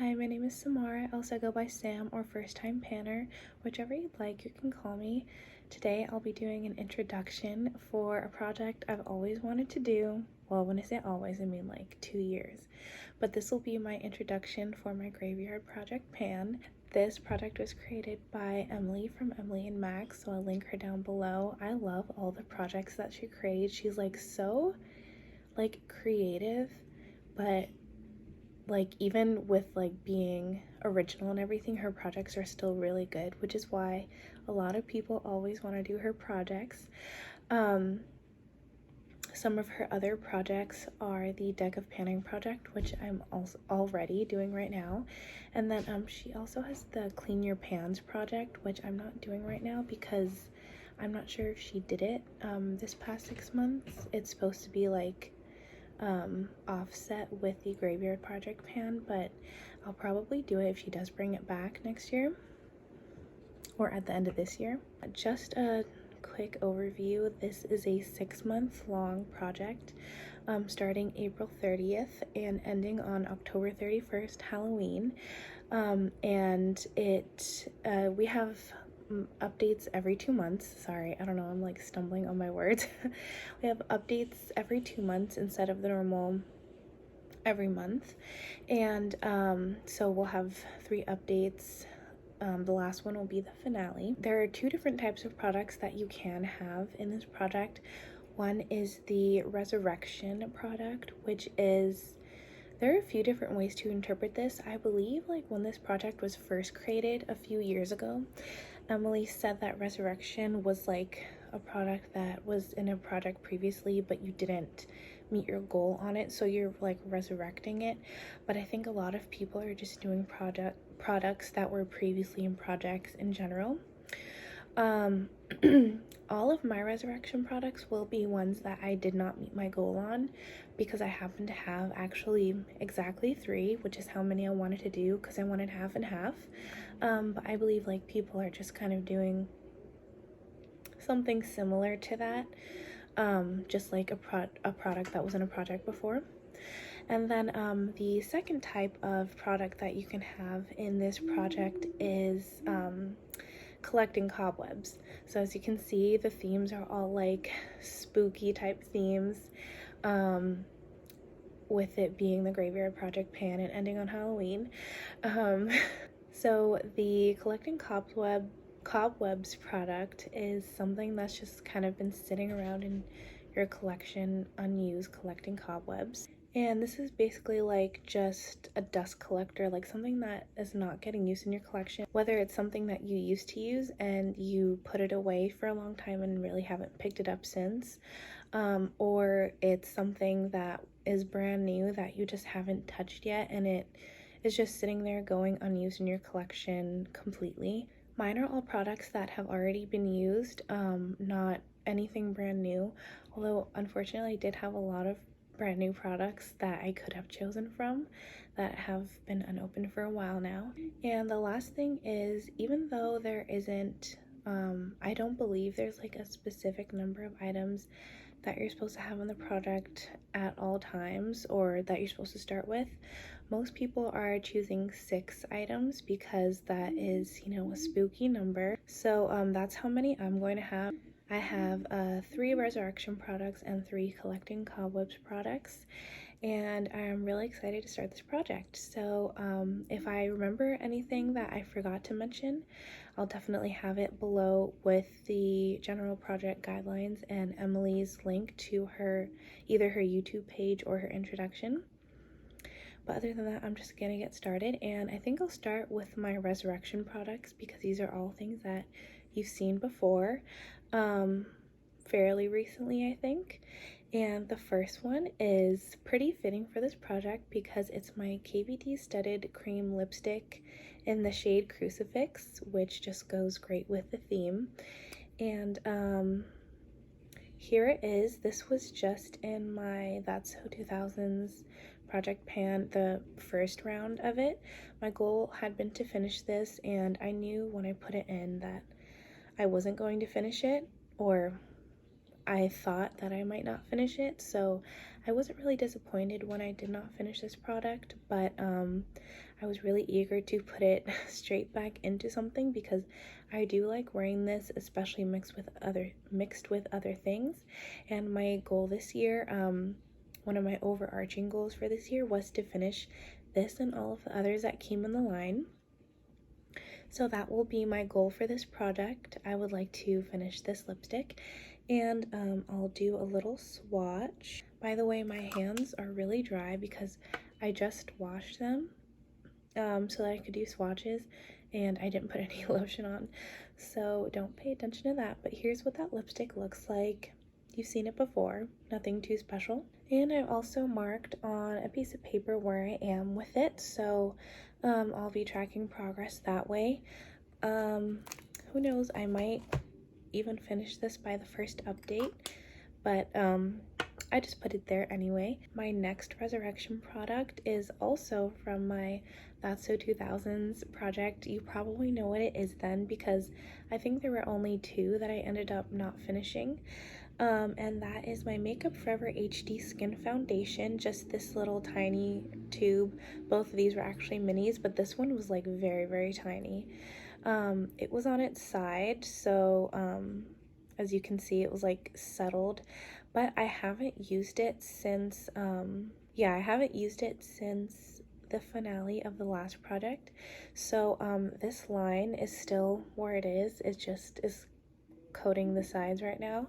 Hi, my name is Samara. I also go by Sam or First Time Panner, whichever you'd like, you can call me. Today I'll be doing an introduction for a project I've always wanted to do. Well, when I say always, I mean like 2 years. But this will be my introduction for my graveyard project pan. This project was created by Emily from emilynmax, so I'll link her down below. I love all the projects that she creates. She's like so creative, but even with being original and everything, her projects are still really good, which is why a lot of people always want to do her projects. Some of her other projects are the Deck of Panning project, which I'm also already doing right now, and then she also has the Clean Your Pans project, which I'm not doing right now because I'm not sure if she did it this past 6 months. It's supposed to be offset with the graveyard project pan, but I'll probably do it if she does bring it back next year or at the end of this year. Just a quick overview, this is a 6-month long project starting April 30th and ending on October 31st, Halloween, and we have updates every 2 months. Sorry, I don't know, I'm stumbling on my words. We have updates every 2 months instead of the normal every month, and so we'll have 3 updates. The last one will be the finale. There are 2 different types of products that you can have in this project. One is the Resurrection product, which is, there are a few different ways to interpret this. I believe when this project was first created a few years ago, Emily said that Resurrection was a product that was in a project previously, but you didn't meet your goal on it, so you're resurrecting it. But I think a lot of people are just doing products that were previously in projects in general. All of my Resurrection products will be ones that I did not meet my goal on, because I happen to have actually exactly 3, which is how many I wanted to do, because I wanted half and half. But I believe people are just kind of doing something similar to that, just a product that was in a project before. And then the second type of product that you can have in this project is Collecting Cobwebs. So as you can see, the themes are all spooky type themes, with it being the graveyard project pan and ending on Halloween. So the Collecting Cobwebs product is something that's just kind of been sitting around in your collection unused, collecting cobwebs. And this is basically just a dust collector, something that is not getting used in your collection, whether it's something that you used to use and you put it away for a long time and really haven't picked it up since, or it's something that is brand new that you just haven't touched yet and it is just sitting there going unused in your collection completely. Mine are all products that have already been used, not anything brand new, although unfortunately I did have a lot of brand new products that I could have chosen from that have been unopened for a while now. And the last thing is, even though there isn't, I don't believe there's a specific number of items that you're supposed to have in the product at all times, or that you're supposed to start with. Most people are choosing 6 items because that is, a spooky number. So that's how many I'm going to have. I have 3 Resurrection products and 3 Collecting Cobwebs products, and I'm really excited to start this project. So if I remember anything that I forgot to mention, I'll definitely have it below with the general project guidelines and Emily's link to either her YouTube page or her introduction. But other than that, I'm just gonna get started, and I think I'll start with my Resurrection products because these are all things that you've seen before fairly recently, I think. And the first one is pretty fitting for this project because it's my KVD Studded Cream Lipstick in the shade Crucifix, which just goes great with the theme. And here it is. This was just in my That's So 2000s project pan, the first round of it. My goal had been to finish this, and I knew when I put it in that I wasn't going to finish it, or I thought that I might not finish it, so I wasn't really disappointed when I did not finish this product, but I was really eager to put it straight back into something because I do like wearing this, especially mixed with other things. And my goal this year, one of my overarching goals for this year was to finish this and all of the others that came in the line. So that will be my goal for this project. I would like to finish this lipstick, and I'll do a little swatch. By the way, my hands are really dry because I just washed them so that I could do swatches, and I didn't put any lotion on, so don't pay attention to that. But here's what that lipstick looks like. You've seen it before, nothing too special. And I've also marked on a piece of paper where I am with it, so I'll be tracking progress that way. Who knows, I might even finish this by the first update, but I just put it there anyway. My next resurrection product is also from my That's So 2000s project. You probably know what it is then because I think there were only 2 that I ended up not finishing. And that is my Makeup Forever HD Skin Foundation, just this little tiny tube. Both of these were actually minis, but this one was like very, very tiny. It was on its side, so as you can see, it was like settled, but I haven't used it since, I haven't used it since the finale of the last project. So this line is still where it is. It just is coating the sides right now,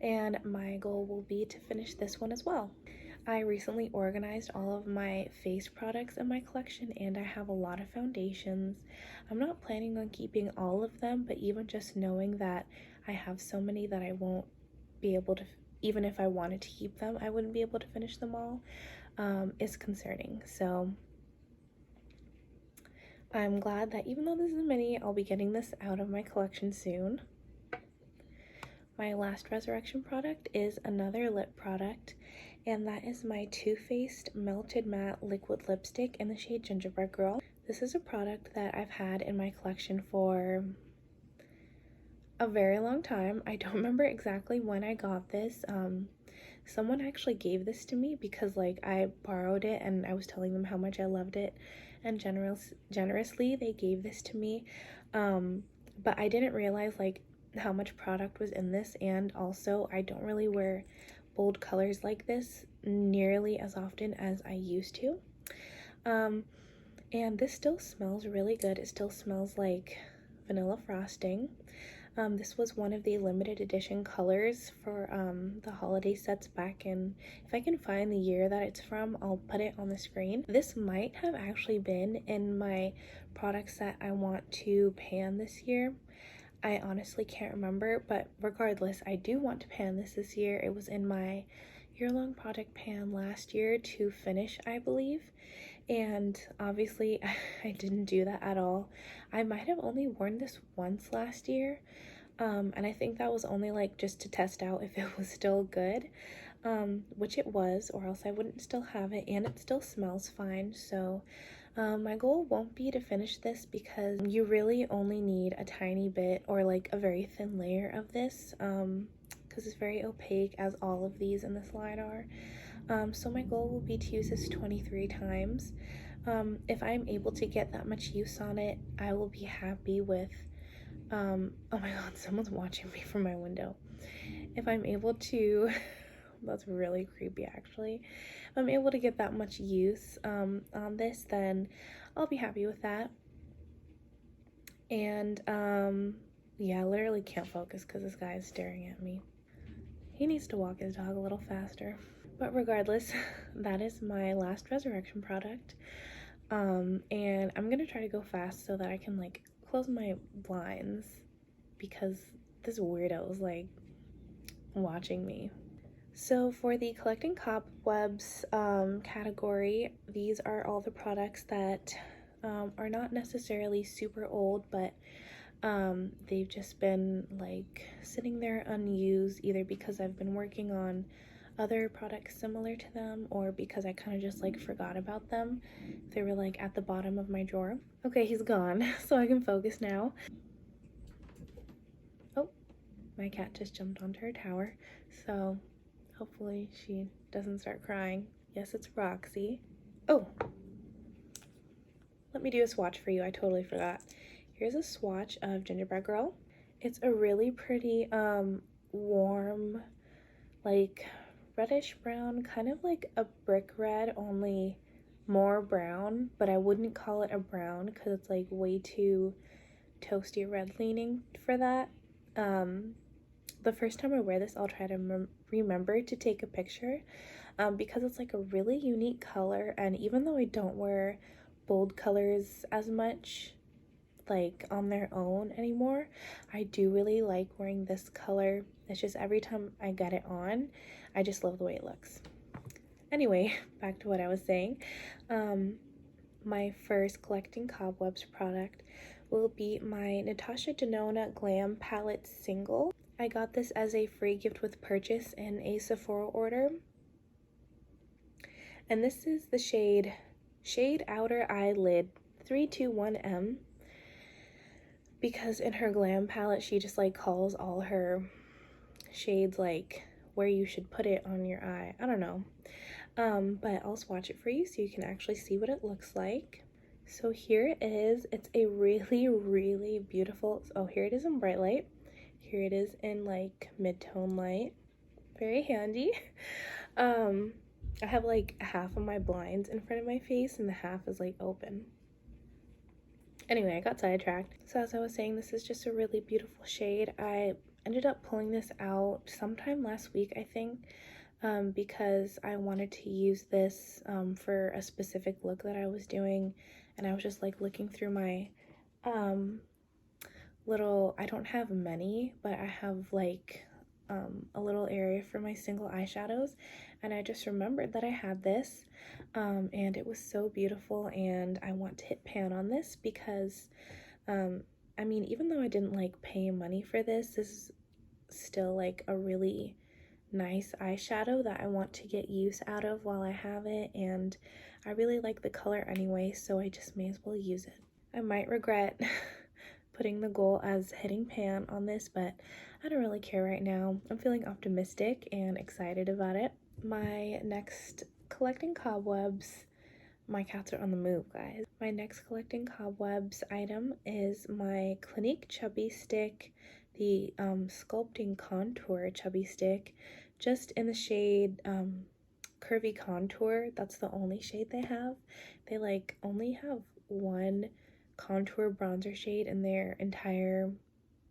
and my goal will be to finish this one as well. I recently organized all of my face products in my collection, and I have a lot of foundations. I'm not planning on keeping all of them, but even just knowing that I have so many that I won't be able to, even if I wanted to keep them, I wouldn't be able to finish them all, is concerning. So I'm glad that even though this is a mini, I'll be getting this out of my collection soon. My last resurrection product is another lip product, and that is my Too Faced Melted Matte Liquid Lipstick in the shade Gingerbread Girl. This is a product that I've had in my collection for a very long time. I don't remember exactly when I got this. Someone actually gave this to me because like I borrowed it and I was telling them how much I loved it, and generously they gave this to me. But I didn't realize like how much product was in this, and also I don't really wear bold colors like this nearly as often as I used to. And this still smells really good. It still smells like vanilla frosting. This was one of the limited edition colors for the holiday sets back in, if I can find the year that it's from, I'll put it on the screen. This might have actually been in my products that I want to pan this year. I honestly can't remember, but regardless, I do want to pan this year. It was in my year-long project pan last year to finish, I believe, and obviously I didn't do that at all. I might have only worn this once last year, and I think that was only like just to test out if it was still good, which it was, or else I wouldn't still have it, and it still smells fine. So my goal won't be to finish this because you really only need a tiny bit or like a very thin layer of this, because it's very opaque, as all of these in this line are. So my goal will be to use this 23 times. If I'm able to get that much use on it, I will be happy with, oh my god, someone's watching me from my window. If I'm able to, that's really creepy actually. If I'm able to get that much use on this, then I'll be happy with that. And yeah, I literally can't focus because this guy is staring at me. He needs to walk his dog a little faster. But regardless, that is my last resurrection product. And I'm gonna try to go fast so that I can like close my blinds because this weirdo is like watching me. So for the Collecting Cobwebs category, these are all the products that are not necessarily super old, but they've just been like sitting there unused, either because I've been working on other products similar to them or because I kind of just like forgot about them. They were like at the bottom of my drawer. Okay, he's gone, so I can focus now. Oh, My cat just jumped onto her tower, so hopefully she doesn't start crying. Yes, it's Roxy. Oh, let me do a swatch for you. I totally forgot. Here's a swatch of Gingerbread Girl. It's a really pretty warm, like reddish brown, kind of like a brick red, only more brown, but I wouldn't call it a brown because it's like way too toasty red leaning for that. The first time I wear this, I'll try to remember to take a picture because it's like a really unique color, and even though I don't wear bold colors as much like on their own anymore, I do really like wearing this color. It's just every time I get it on, I just love the way it looks. Anyway, back to what I was saying. My first Collecting Cobwebs product will be my Natasha Denona Glam Palette Single. I got this as a free gift with purchase in a Sephora order. And this is the shade Outer Eyelid 321M. Because in her glam palette, she just like calls all her shades like where you should put it on your eye. I don't know. But I'll swatch it for you so you can actually see what it looks like. So here it is. It's a really, really beautiful, oh, here it is in bright light. Here it is in like mid-tone light. Very handy. I have like half of my blinds in front of my face and the half is like open. Anyway, I got sidetracked. So as I was saying, this is just a really beautiful shade. I ended up pulling this out sometime last week, I think, because I wanted to use this for a specific look that I was doing, and I was just like looking through my little, I don't have many, but I have like a little area for my single eyeshadows, and I just remembered that I had this, and it was so beautiful, and I want to hit pan on this because I mean, even though I didn't like pay money for this is still like a really nice eyeshadow that I want to get use out of while I have it, and I really like the color anyway, so I just may as well use it. I might regret putting the goal as hitting pan on this, but I don't really care right now. I'm feeling optimistic and excited about it. My next Collecting Cobwebs, my cats are on the move, guys. My next Collecting Cobwebs item is my Clinique Chubby stick, the Sculpting Contour Chubby stick, just in the shade Curvy Contour. That's the only shade they have. They like only have one contour bronzer shade in their entire,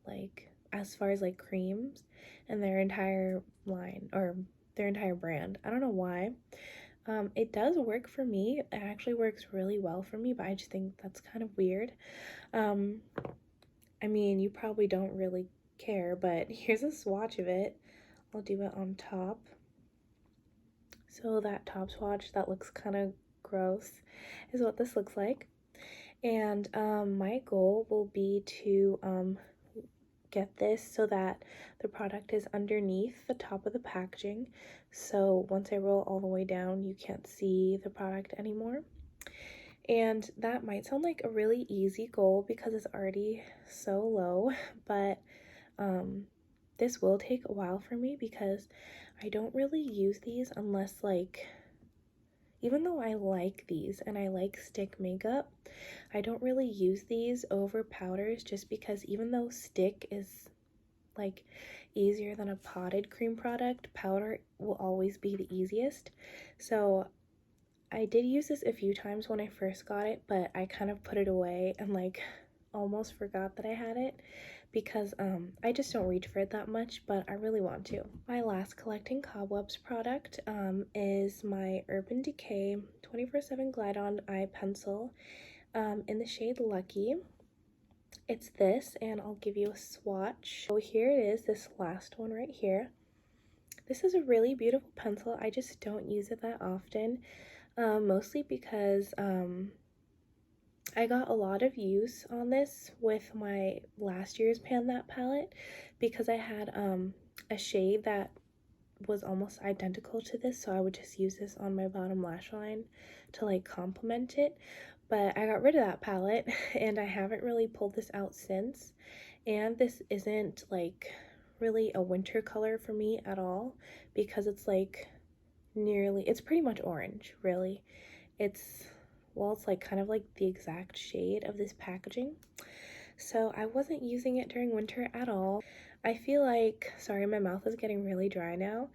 like, as far as like creams, in their entire line, or their entire brand. I don't know why. It does work for me. It actually works really well for me, but I just think that's kind of weird. I mean, you probably don't really care, but here's a swatch of it. I'll do it on top. So that top swatch that looks kind of gross is what this looks like. And my goal will be to get this so that the product is underneath the top of the packaging, so once I roll all the way down you can't see the product anymore. And that might sound like a really easy goal because it's already so low, but this will take a while for me because I don't really use these unless, like, even though I like these and I like stick makeup, I don't really use these over powders just because even though stick is like easier than a potted cream product, powder will always be the easiest. So I did use this a few times when I first got it, but I kind of put it away and like almost forgot that I had it because I just don't reach for it that much, but I really want to. My last Collecting Cobwebs product is my Urban Decay 24/7 Glide On Eye Pencil in the shade Lucky. It's this, and I'll give you a swatch. So here it is, this last one right here. This is a really beautiful pencil. I just don't use it that often, mostly because I got a lot of use on this with my last year's Pan That palette because I had a shade that was almost identical to this, so I would just use this on my bottom lash line to like complement it. But I got rid of that palette and I haven't really pulled this out since, and this isn't like really a winter color for me at all because it's like it's pretty much orange, really. It's, well, it's like kind of like the exact shade of this packaging. So I wasn't using it during winter at all. I feel like, sorry, my mouth is getting really dry now.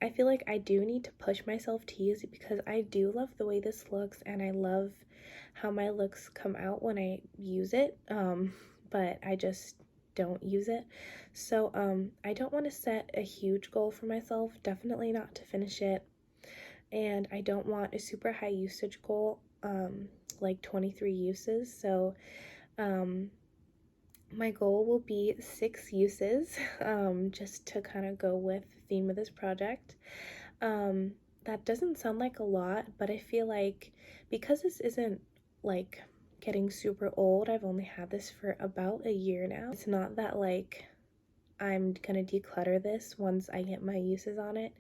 I feel like I do need to push myself to use it because I do love the way this looks and I love how my looks come out when I use it, but I just don't use it. So I don't want to set a huge goal for myself, definitely not to finish it, and I don't want a super high usage goal, like 23 uses. So my goal will be 6 uses, just to kind of go with the theme of this project. That doesn't sound like a lot, but I feel like because this isn't like getting super old, I've only had this for about a year now. It's not that like I'm gonna declutter this once I get my uses on it.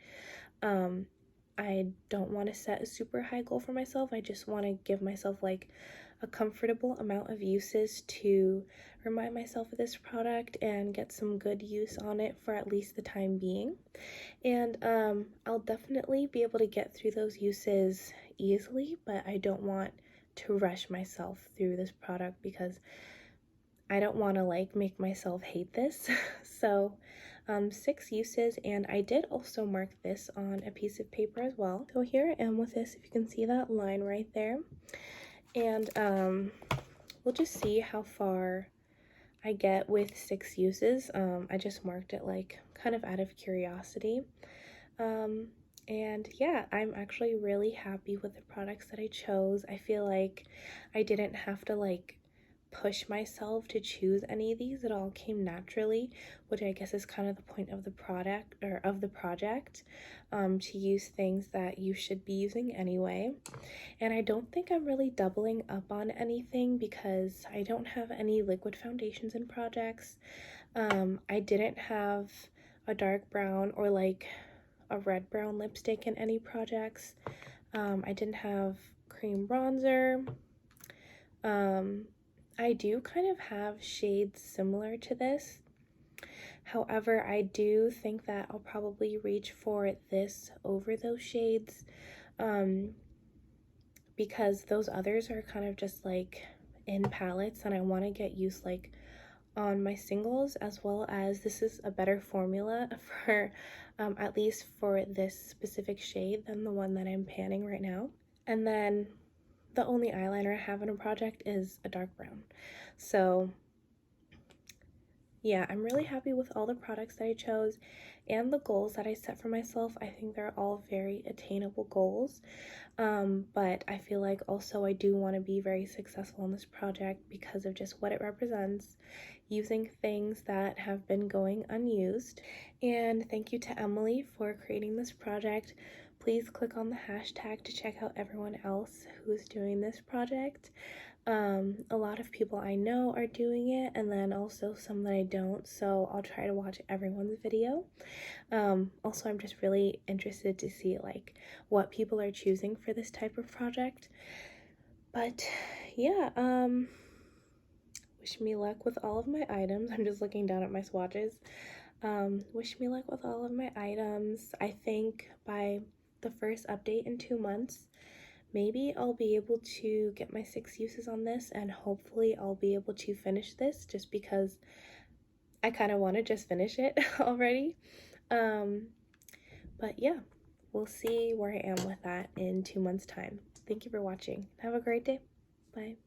I don't want to set a super high goal for myself. I just want to give myself like a comfortable amount of uses to remind myself of this product and get some good use on it for at least the time being. And I'll definitely be able to get through those uses easily, but I don't want to rush myself through this product because I don't want to like make myself hate this. So 6 uses, and I did also mark this on a piece of paper as well. So here I am with this, if you can see that line right there. And we'll just see how far I get with 6 uses. I just marked it like kind of out of curiosity. And yeah, I'm actually really happy with the products that I chose. I feel like I didn't have to like push myself to choose any of these. It all came naturally, which I guess is kind of the point of the product or of the project, to use things that you should be using anyway. And I don't think I'm really doubling up on anything because I don't have any liquid foundations in projects. I didn't have a dark brown or like a red brown lipstick in any projects. I didn't have cream bronzer. I do kind of have shades similar to this. However, I do think that I'll probably reach for this over those shades, because those others are kind of just like in palettes and I want to get used like on my singles, as well as this is a better formula for at least for this specific shade than the one that I'm panning right now. And then the only eyeliner I have in a project is a dark brown. So yeah, I'm really happy with all the products that I chose and the goals that I set for myself. I think they're all very attainable goals, but I feel like also I do want to be very successful in this project because of just what it represents, using things that have been going unused. And thank you to Emily for creating this project. Please click on the hashtag to check out everyone else who's doing this project. A lot of people I know are doing it, and then also some that I don't, so I'll try to watch everyone's video. Also, I'm just really interested to see like what people are choosing for this type of project. But yeah, wish me luck with all of my items. I'm just looking down at my swatches. Wish me luck with all of my items. I think by the first update in 2 months, maybe I'll be able to get my 6 uses on this, and hopefully I'll be able to finish this just because I kind of want to just finish it already. But yeah, we'll see where I am with that in 2 months' time. Thank you for watching. Have a great day. Bye.